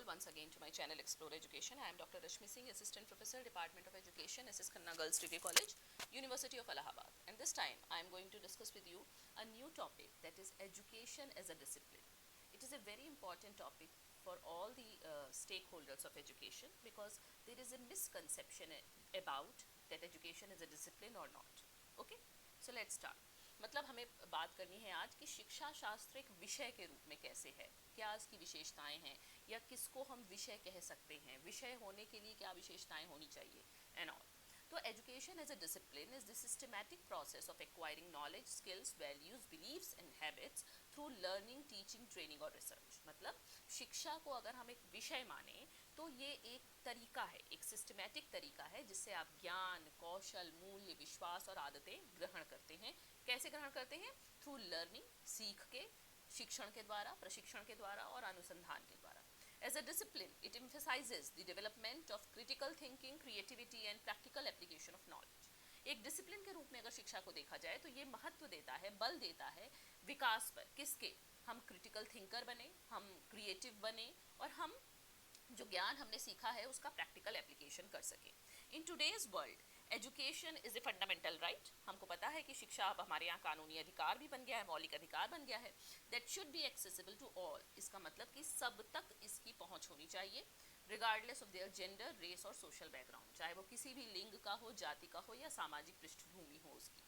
all once again to my channel Explore Education. I am Dr. Rashmi Singh, Assistant Professor, Department of Education, SS Khanna Girls Degree College, University of Allahabad. And this time I am going to discuss with you a new topic, that is education as a discipline. It is a very important topic for all the stakeholders of education because there is a misconception about that education is a discipline or not. Okay, so let's start. मतलब हमें बात करनी है आज कि शिक्षा शास्त्र एक विषय के रूप में कैसे है, क्या इसकी विशेषताएं हैं या किसको हम विषय कह सकते हैं, विषय होने के लिए क्या विशेषताएं होनी चाहिए एंड ऑल. तो education as a discipline is the systematic process of acquiring knowledge, skills, values, beliefs and habits through learning, teaching, training और रिसर्च. मतलब शिक्षा को अगर हम एक विषय माने तो ये एक तरीका है, एक सिस्टमैटिक तरीका है जिससे आप ज्ञान, कौशल, मूल्य, विश्वास और आदतें ग्रहण करते हैं. कैसे ग्रहण करते हैं? थ्रू लर्निंग, सीख के, शिक्षण के द्वारा, प्रशिक्षण के द्वारा और अनुसंधान के द्वारा. As a discipline, it emphasizes the development of critical thinking, creativity and practical application of knowledge. एक डिसिप्लिन के रूप में अगर शिक्षा को देखा जाए तो ये महत्व देता है, बल देता है विकास पर. किसके? हम क्रिटिकल थिंकर बने, हम क्रिएटिव बने और हम जो ज्ञान हमने सीखा है उसका प्रैक्टिकल एप्लीकेशन कर सके. In today's world education is a fundamental right. हमको पता है कि शिक्षा अब हमारे यहाँ कानूनी अधिकार भी बन गया है, मौलिक अधिकार बन गया है. That should be accessible to all. इसका मतलब कि सब तक इसकी पहुँच होनी चाहिए, regardless of their gender, race और सोशल बैकग्राउंड, चाहे वो किसी भी लिंग का हो, जाति का हो या सामाजिक पृष्ठभूमि हो उसकी.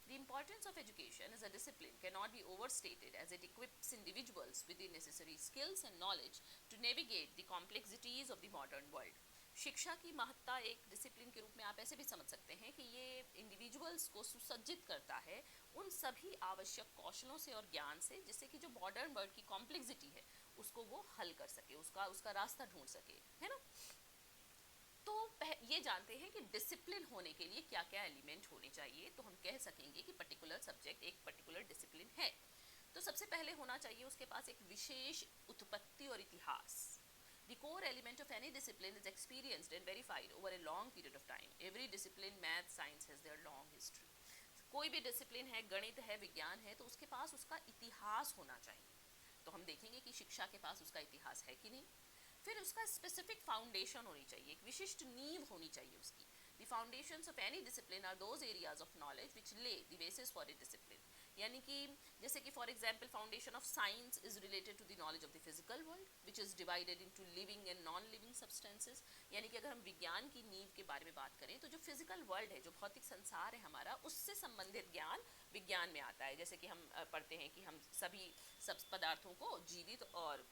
The importance of education as a discipline cannot be overstated as it equips individuals with the necessary skills and knowledge to navigate the complexities of the modern world. शिक्षा की महत्ता एक डिसिप्लिन के रूप में आप ऐसे भी समझ सकते हैं कि ये इंडिविजुअल्स को सुसज्जित करता है उन सभी आवश्यक कौशलों से और ज्ञान से जिससे कि जो मॉडर्न वर्ल्ड की कॉम्प्लेक्सिटी है उसको वो हल कर सके, उसका रास्ता ढूंढ सके, है ना. तो ये जानते हैं कि डिसिप्लिन होने के लिए क्या क्या एलिमेंट होने चाहिए, तो हम कह सकेंगे कि पर्टिकुलर सब्जेक्ट एक पर्टिकुलर डिसिप्लिन है. तो सबसे पहले होना चाहिए उसके पास एक विशेष उत्पत्ति और इतिहास. The core element of any discipline is experienced and verified over a long period of time. Every discipline, math, science has their long history. कोई भी डिसिप्लिन है, गणित है, विज्ञान है, तो उसके पास उसका इतिहास होना चाहिए. तो हम देखेंगे कि शिक्षा के पास उसका इतिहास है कि नहीं. फिर उसका स्पेसिफिक फाउंडेशन होनी चाहिए, एक विशिष्ट नींव होनी चाहिए उसकी. The foundations of any discipline are those areas of knowledge which lay the basis for a discipline. यानी कि जैसे कि for example foundation of science is related to the knowledge of the physical world which is divided into living and non living substances. यानी कि अगर हम विज्ञान की नींव के बारे में बात करें तो जो फिजिकल वर्ल्ड है, जो भौतिक संसार है हमारा, उससे संबंधित ज्ञान विज्ञान में आता है. जैसे कि हम पढ़ते हैं कि हम सभी सब पदार्थों को जीवित और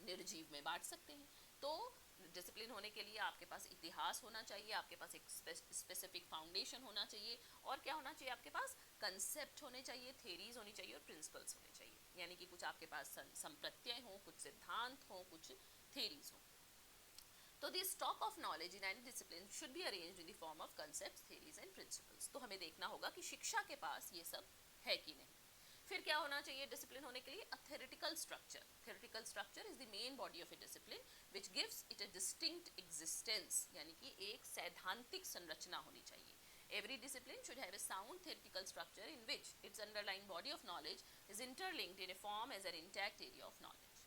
निर्जीव में बांट सकते हैं. तो डिसिप्लिन होने के लिए आपके पास इतिहास होना चाहिए, आपके पास एक स्पेसिफिक फाउंडेशन होना चाहिए और क्या होना चाहिए, आपके पास कंसेप्ट होने चाहिए, थेरीज होनी चाहिए और प्रिंसिपल्स होने चाहिए. यानी कि कुछ आपके पास संप्रत्यय हो, कुछ सिद्धांत हो, कुछ थेरीज हो. तो the stock of knowledge in any discipline should be arranged in the form of concepts, theories and principles. तो हमें देखना होगा कि शिक्षा के पास ये सब है कि नहीं. फिर क्या होना चाहिए डिसिप्लिन होने के लिए? A theoretical structure. Theoretical structure is the main body of A discipline which gives it a distinct existence. यानी कि एक सैद्धांतिक संरचना होनी चाहिए. Every discipline should have a sound theoretical structure in which its underlying body of knowledge is interlinked in a form as an intact area of knowledge.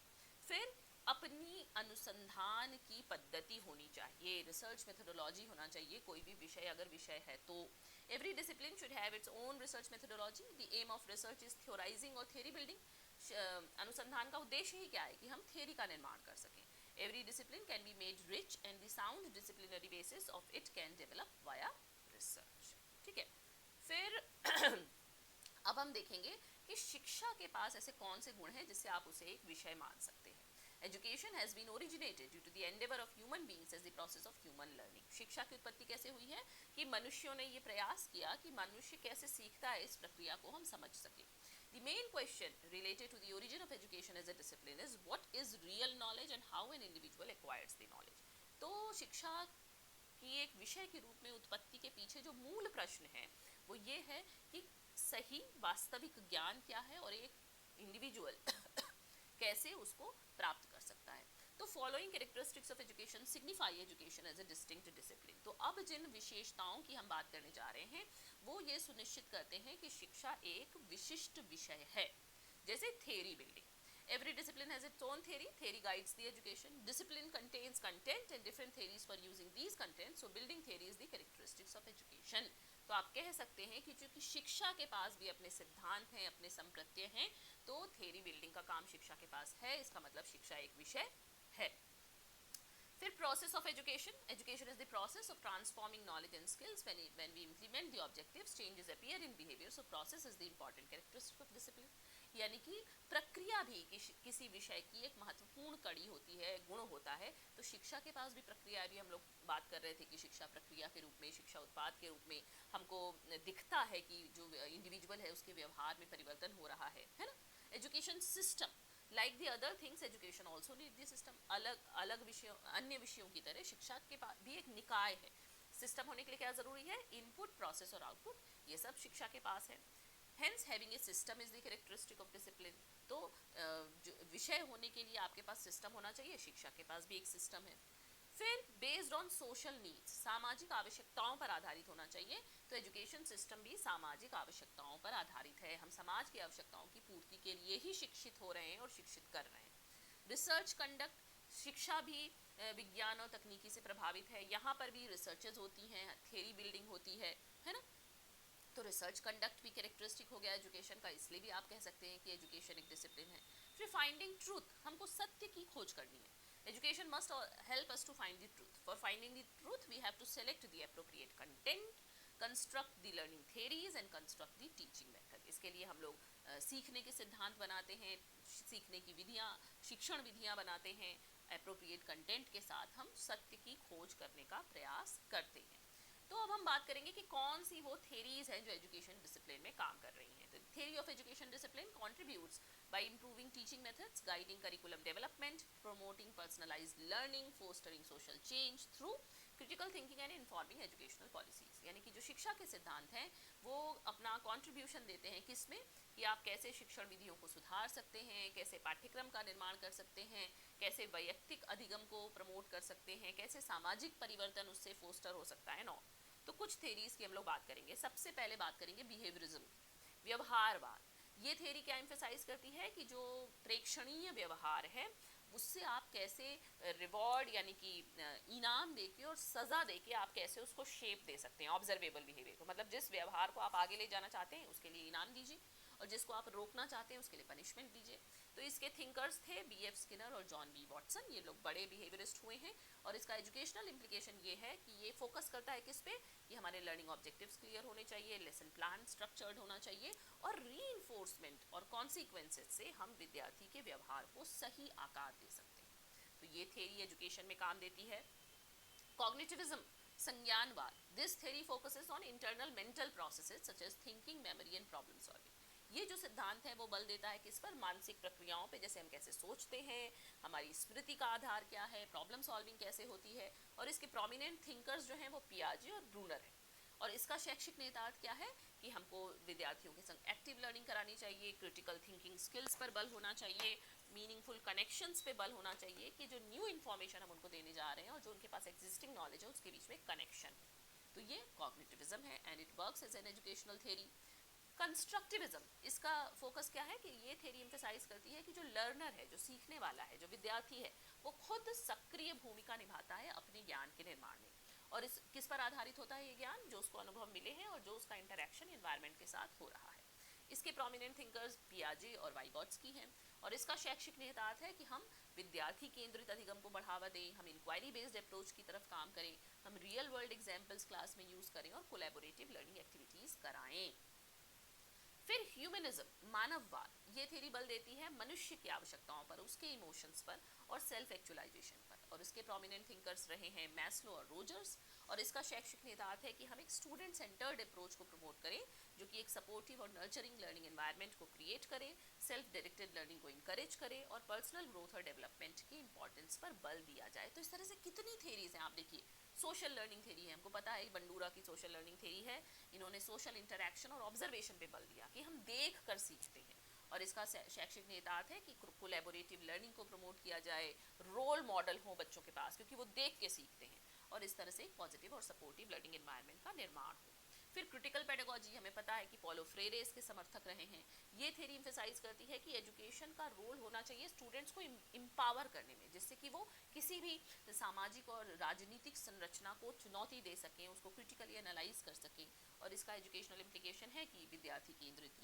फिर अपनी अनुसंधान की पद्धति होनी चाहिए, रिसर्च मेथोडोलॉजी होना चाहिए. कोई भी विषय अगर विषय है तो every discipline should have its own research methodology. The aim of research is theorizing or theory building. अनुसंधान का उद्देश्य ही क्या है कि हम थ्योरी का निर्माण कर सकें. Every discipline can be made rich and the sound disciplinary basis of it can develop via research. ठीक है. फिर अब हम देखेंगे कि शिक्षा के पास ऐसे कौन से गुण हैं जिससे आप उसे एक विषय मान सकते हैं. Education has been originated due to the endeavor of human beings as the process of human learning. शिक्षा की उत्पत्ति कैसे हुई है कि मनुष्यों ने ये प्रयास किया कि मनुष्य कैसे सीखता है, इस प्रक्रिया को हम समझ सके. The main question related to the origin of education as a discipline is what is real knowledge and how an individual acquires the knowledge. तो शिक्षा की एक विषय के रूप में उत्पत्ति के पीछे जो मूल प्रश्न है वो ये है कि सही वास्तविक ज्ञान क्या है और एक इंडिविजुअल कैसे उसको प्राप्त कर सकता है. तो following characteristics of education signify education as a distinct discipline. तो अब जिन विशेषताओं की हम बात करने जा रहे हैं वो ये सुनिश्चित करते हैं कि शिक्षा एक विशिष्ट विषय है. जैसे theory building. Every discipline has its own theory. Theory guides the education. Discipline contains content and different theories for using these contents. So building theory is the characteristics of education. तो आप कह सकते हैं कि चूंकि शिक्षा के पास भी अपने सिद्धांत हैं, अपने संप्रत्यय हैं, तो थ्योरी बिल्डिंग का काम शिक्षा के पास है. इसका मतलब शिक्षा एक विषय है. फिर process of education. Education is the process of transforming knowledge and skills when we implement the objectives changes appear in behaviour. So process is the important characteristic of discipline. यानी कि प्रक्रिया भी किसी विषय की एक महत्वपूर्ण कड़ी होती है, गुण होता है. तो शिक्षा के पास भी प्रक्रिया, भी हम लोग बात कर रहे थे कि शिक्षा प्रक्रिया के रूप में, शिक्षा उत्पाद के रूप में हमको दिखता है कि जो इंडिविजुअल है उसके व्यवहार में परिवर्तन हो रहा है ना. Education system like the other things, education also need the system. अलग अलग विषयों, अन्य विषयों की तरह शिक्षा के पास भी एक निकाय है. सिस्टम होने के लिए क्या जरूरी है? इनपुट, प्रोसेस और आउटपुट. ये सब शिक्षा के पास है. Hence having a system is the characteristic of discipline. तो विषय होने के लिए आपके पास सिस्टम होना चाहिए. शिक्षा के पास भी एक सिस्टम है. फिर बेस्ड ऑन सोशल नीड्स, सामाजिक आवश्यकताओं पर आधारित होना चाहिए. तो एजुकेशन सिस्टम भी सामाजिक आवश्यकताओं पर आधारित है. हम समाज की आवश्यकताओं की पूर्ति के लिए ही शिक्षित हो रहे हैं और शिक्षित कर रहे हैं. रिसर्च कंडक्ट, शिक्षा भी विज्ञान और तकनीकी से प्रभावित है. यहाँ पर भी रिसर्चेज होती हैं, थ्योरी बिल्डिंग होती है ना. तो रिसर्च कंडक्ट भी कैरेक्टरिस्टिक हो गया एजुकेशन का. इसलिए भी आप कह सकते हैं कि एजुकेशन एक डिसिप्लिन है. फिर फाइंडिंग ट्रूथ, हमको सत्य की खोज करनी है. Education must help us to find the truth. For finding the truth we have to select the appropriate content, construct the learning theories and construct the teaching method. इसके लिए हम लोग सीखने के सिद्धांत बनाते हैं, सीखने की विधियाँ, शिक्षण विधियाँ बनाते हैं. एप्रोप्रिएट कंटेंट के साथ हम सत्य की खोज करने का प्रयास करते हैं. तो अब हम बात करेंगे कि कौन सी वो थ्योरीज हैं जो एजुकेशन डिसिप्लिन में काम कर रही हैं. तो theory of education discipline contributes by improving teaching methods, guiding curriculum development, promoting personalised learning, fostering social change through critical thinking and informing educational policies. यानी कि जो शिक्षा के सिद्धांत हैं वो अपना कॉन्ट्रीब्यूशन देते हैं किसमें, कि आप कैसे शिक्षण विधियों को सुधार सकते हैं, कैसे पाठ्यक्रम का निर्माण कर सकते हैं, कैसे वैयक्तिक अधिगम को प्रमोट कर सकते हैं, कैसे सामाजिक परिवर्तन उससे फोस्टर हो सकता है ना. तो कुछ थ्योरीज की हम लोग बात करेंगे. सबसे पहले बात करेंगे बिहेवियरिज्म, व्यवहारवाद. ये थ्योरी क्या एम्फेसाइज करती है कि जो प्रेक्षणीय व्यवहार है उससे आप कैसे रिवॉर्ड यानी कि इनाम देके और सजा देके आप कैसे उसको शेप दे सकते हैं. ऑब्जर्वेबल बिहेवियर को मतलब जिस व्यवहार को आप आगे ले जाना चाहते हैं उसके लिए इनाम दीजिए और जिसको आप रोकना चाहते हैं उसके लिए पनिशमेंट दीजिए. तो इसके थिंकर्स थे B.F. स्किनर और जॉन बी वॉटसन. ये लोग बड़े बिहेवियरिस्ट हुए हैं और इसका एजुकेशनल इम्प्लीकेशन ये है कि ये फोकस करता है किस पे, कि हमारे लर्निंग ऑब्जेक्टिव्स क्लियर होने चाहिए, लेसन प्लान स्ट्रक्चर्ड होना चाहिए और रीइंफोर्समेंट और कॉन्सिक्वेंसेस से हम विद्यार्थी के व्यवहार को सही आकार दे सकते हैं. तो ये थ्योरी एजुकेशन में काम देती है. कॉग्निटिविज्म, संज्ञानवाद. This theory focuses on internal mental processes such as thinking, memory and problem solving. ये जो सिद्धांत है वो बल देता है किस पर, मानसिक प्रक्रियाओं पे, जैसे हम कैसे सोचते हैं, हमारी स्मृति का आधार क्या है, प्रॉब्लम सॉल्विंग कैसे होती है. और इसके प्रोमिनेंट थिंकर्स जो हैं वो पियाजे और ब्रूनर हैं. और इसका शैक्षिक नेतार्थ क्या है कि हमको विद्यार्थियों के संग एक्टिव लर्निंग करानी चाहिए, क्रिटिकल थिंकिंग स्किल्स पर बल होना चाहिए, मीनिंगफुल कनेक्शंस पे बल होना चाहिए कि जो न्यू इन्फॉर्मेशन हम उनको देने जा रहे हैं और जो उनके पास एग्जिस्टिंग नॉलेज है उसके बीच में कनेक्शन. तो ये कॉग्निटिविज्म है and it works as an educational theory. Constructivism, इसका फोकस क्या है कि ये थ्योरी एम्फेसाइज करती है कि जो लर्नर है, जो सीखने वाला है, जो विद्यार्थी है, वो खुद सक्रिय भूमिका निभाता है अपने ज्ञान के निर्माण में. और इस किस पर आधारित होता है ये ज्ञान, जो उसको अनुभव मिले हैं और जो उसका इंटरेक्शन एनवायरनमेंट के साथ हो रहा है. इसके प्रोमिनेंट थिंकर्स पियाजे और वाइगॉट्स्की हैं. और इसका शैक्षिक निहितार्थ है कि हम विद्यार्थी केंद्रित अधिगम को बढ़ावा दें, हम इंक्वायरी बेस्ड अप्रोच की तरफ काम करें, हम रियल वर्ल्ड एग्जाम्पल्स क्लास में यूज करें और कोलैबोरेटिव लर्निंग एक्टिविटीज कराएं. फिर ह्यूमनिज्म, मानववाद. ये थ्योरी बल देती है मनुष्य की आवश्यकताओं पर, उसके इमोशंस पर और सेल्फ एक्चुअलाइजेशन पर. और इसके प्रोमिनेंट थिंकर्स रहे हैं मैस्लो और रोजर्स. और इसका शैक्षिक निहितार्थ है कि हम एक स्टूडेंट सेंटर्ड अप्रोच को प्रमोट करें जो कि एक सपोर्टिव और नर्चरिंग लर्निंग एनवायरनमेंट को क्रिएट करे, सेल्फ डायरेक्टेड लर्निंग को इंकरेज करे और पर्सनल ग्रोथ और डेवलपमेंट की इंपॉर्टेंस पर बल दिया जाए. तो इस तरह से कितनी थ्योरीज हैं. आप देखिए, सोशल लर्निंग थ्योरी है, हमको पता है बंडूरा की सोशल लर्निंग थ्योरी है. इन्होंने सोशल इंटरेक्शन और ऑब्जर्वेशन पे बल दिया कि हम देख कर सीखते हैं. और इसका शैक्षिक निहितार्थ है कि कोलैबोरेटिव लर्निंग को प्रमोट किया जाए, रोल मॉडल हो बच्चों के पास क्योंकि वो देख के सीखते हैं और इस तरह से एक पॉजिटिव और सपोर्टिव लर्निंग एनवायरनमेंट का निर्माण हो. फिर क्रिटिकल पेडागोजी, हमें पता है कि पॉलो फ्रेरे इसके समर्थक रहे हैं। ये थ्योरी एम्फेसाइज करती है कि एजुकेशन का रोल होना चाहिए स्टूडेंट्स को एम्पावर करने में, जिससे कि वो किसी भी सामाजिक और राजनीतिक संरचना को चुनौती दे सकें, उसको क्रिटिकली एनालाइज कर सकें। और इसका एजुकेशनल इम्प्लीकेशन है कि विद्यार्थी केंद्रित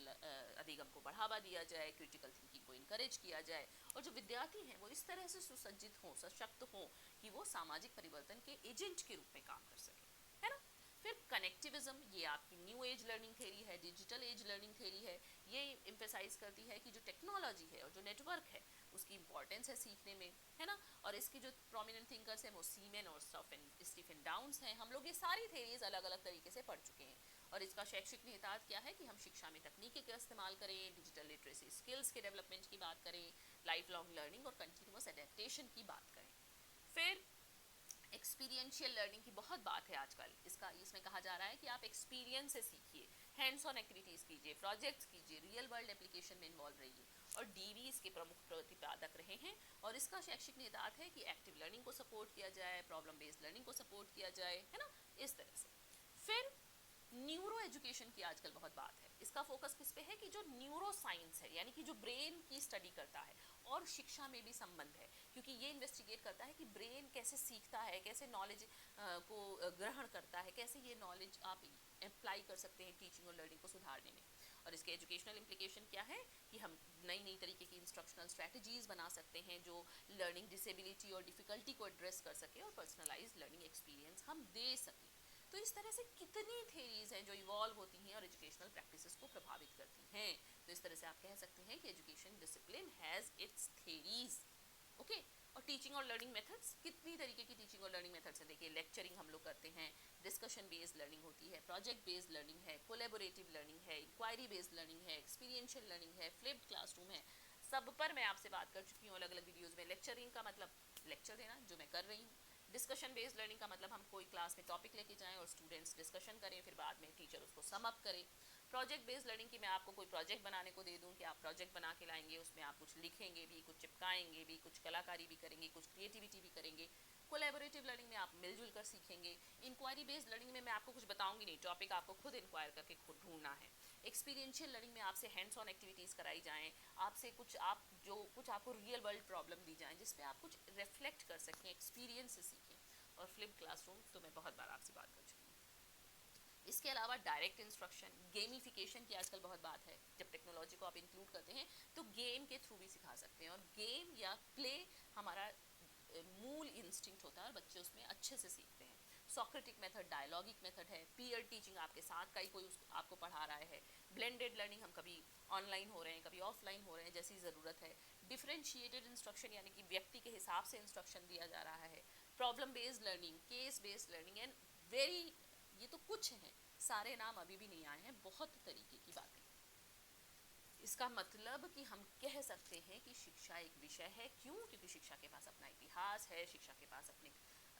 अधिगम को बढ़ावा दिया जाए, क्रिटिकल थिंकिंग को इनकरेज किया जाए, और जो विद्यार्थी हैं वो इस तरह से सुसज्जित हों, सशक्त हों कि वो सामाजिक परिवर्तन के एजेंट के रूप में काम कर सकें, है ना। फिर कनेक्टिविज्म, ये आपकी न्यू एज लर्निंग थ्योरी है, डिजिटल एज लर्निंग थ्योरी है। ये एम्फेसाइज करती है कि जो टेक्नोलॉजी है और जो नेटवर्क है उसकी इंपॉर्टेंस है सीखने में, है ना। और इसकी जो प्रोमिनेंट थिंकर्स हैं वो सीमेन और स्टीफन डाउन्स हैं। हम लोग ये सारी थ्योरीज अलग अलग तरीके से पढ़ चुके हैं। और इसका शैक्षिक निहितार्थ क्या है कि हम शिक्षा में तकनीकी का इस्तेमाल करें, डिजिटल लिटरेसी स्किल्स के डेवलपमेंट की बात करें, लाइफ लॉन्ग लर्निंग और कंटिन्यूअस एडेप्टेशन की बात करें। फिर एक्सपीरियंशियल लर्निंग की बहुत बात है आजकल। इसमें कहा जा रहा है कि आप एक्सपीरियंस से सीखिए, हैंड्स ऑन एक्टिविटीज़ कीजिए, प्रोजेक्ट्स कीजिए, रियल वर्ल्ड एप्लीकेशन में इन्वॉल्व रहिए। और डीवी इसके प्रमुख प्रतिपादक रहे हैं। और इसका शैक्षिक निहितार्थ है कि एक्टिव लर्निंग को सपोर्ट किया जाए, प्रॉब्लम बेस्ड लर्निंग को सपोर्ट किया जाए, है ना, इस तरह से। फिर न्यूरो एजुकेशन की आजकल बहुत बात है। इसका फोकस किस पे है कि जो न्यूरो साइंस है, यानी कि जो ब्रेन की स्टडी करता है, और शिक्षा में भी संबंध है, क्योंकि ये इन्वेस्टिगेट करता है कि ब्रेन कैसे सीखता है, कैसे नॉलेज को ग्रहण करता है, कैसे ये नॉलेज आप अप्लाई कर सकते हैं टीचिंग और लर्निंग को सुधारने में। और इसके एजुकेशनल इम्प्लीकेशन क्या है कि हम नई नई तरीके की इंस्ट्रक्शनल स्ट्रैटेजीज बना सकते हैं जो लर्निंग डिसेबिलिटी और डिफिकल्टी को एड्रेस कर सके, और पर्सनलाइज्ड लर्निंग एक्सपीरियंस हम दे सकें। तो इस तरह से कितनी थेरीज हैं जो इवॉल्व होती हैं और एजुकेशनल प्रैक्टिसेस को प्रभावित करती हैं। तो इस तरह से आप कह सकते हैं कि education discipline has its theories. Okay. और टीचिंग और लर्निंग मेथड्स, कितनी तरीके की टीचिंग और लर्निंग मेथड्स हैं। देखिए, लेक्चरिंग हम लोग करते हैं, डिस्कशन बेस्ड लर्निंग होती है, प्रोजेक्ट बेस्ड लर्निंग है, कोलैबोरेटिव लर्निंग है, इंक्वायरी बेस्ड लर्निंग है, एक्सपीरियंशियल लर्निंग है, फ्लिप्ड क्लासरूम है। सब पर मैं आपसे बात कर चुकी हूँ अलग अलग वीडियोज़ में। लेक्चरिंग का मतलब लेक्चर देना, जो मैं कर रही हूँ। डिस्कशन बेस्ड लर्निंग का मतलब हम कोई क्लास में टॉपिक लेके जाएं और स्टूडेंट्स डिस्कशन करें, फिर बाद में टीचर उसको सम अप करे। प्रोजेक्ट बेस्ड लर्निंग की मैं आपको कोई प्रोजेक्ट बनाने को दे दूं कि आप प्रोजेक्ट बना के लाएंगे, उसमें आप कुछ लिखेंगे भी, कुछ चिपकाएंगे भी, कुछ कलाकारी भी करेंगे, कुछ क्रिएटिविटी भी करेंगे। कोलैबोरेटिव लर्निंग में आप मिलजुल कर सीखेंगे। इंक्वायरी बेस्ड लर्निंग में मैं आपको कुछ बताऊंगी नहीं, टॉपिक आपको खुद इंक्वायर करके खुद ढूंढना है। एक्सपीरियंशियल लर्निंग में आपसे हैंड्स ऑन एक्टिविटीज़ कराई जाएँ, आपसे कुछ आपको रियल वर्ल्ड प्रॉब्लम दी जाएँ जिस पे आप कुछ रिफ्लेक्ट कर सकें, एक्सपीरियंस से सीखें। और फ्लिप क्लासरूम तो मैं बहुत बार आपसे बात कर चुकी हूँ। इसके अलावा डायरेक्ट इंस्ट्रक्शन, गेमिफिकेशन की आजकल बहुत बात है। जब टेक्नोलॉजी को आप इंक्लूड करते हैं तो गेम के थ्रू भी सिखा सकते हैं, और गेम या प्ले हमारा मूल इंस्टिंक्ट होता है और बच्चे उसमें अच्छे से सीखते हैं। सॉक्रेटिक मेथड डायलॉगिक मेथड है, पीयर टीचिंग, आपके साथ का ही कोई आपको पढ़ा रहा है। ब्लेंडेड लर्निंग, हम कभी ऑनलाइन हो रहे हैं, कभी ऑफलाइन हो रहे हैं, जैसी ज़रूरत है। डिफरेंशिएटेड इंस्ट्रक्शन, यानी कि व्यक्ति के हिसाब से इंस्ट्रक्शन दिया जा रहा है। Problem based learning, case based learning, and very, ये तो कुछ हैं, सारे नाम अभी भी नहीं आए हैं, बहुत तरीके की बातें। इसका मतलब कि हम कह सकते हैं कि शिक्षा एक विषय है। क्यों? क्योंकि शिक्षा के पास अपना इतिहास है, शिक्षा के पास अपने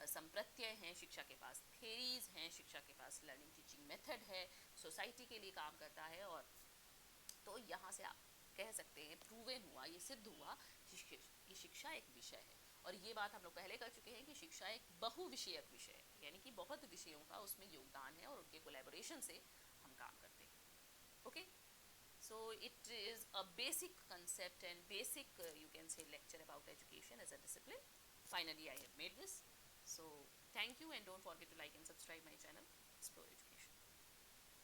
संप्रत्यय हैं, शिक्षा के पास थेरीज हैं, शिक्षा के पास लर्निंग टीचिंग मेथड है, सोसाइटी के लिए काम करता है। और तो यहाँ से आप कह सकते हैं, प्रूवन हुआ, ये सिद्ध हुआ कि शिक्षा एक विषय है। और ये बात हम लोग पहले कर चुके हैं कि शिक्षा एक बहुविषयक विषय है, यानी कि बहुत विषयों का उसमें योगदान है और उनके कोलैबोरेशन से हम काम करते हैं। Okay, so it is a basic concept and basic you can say lecture about education as a discipline. Finally I have made this, so thank you, and don't forget to like and subscribe my channel Explore Education.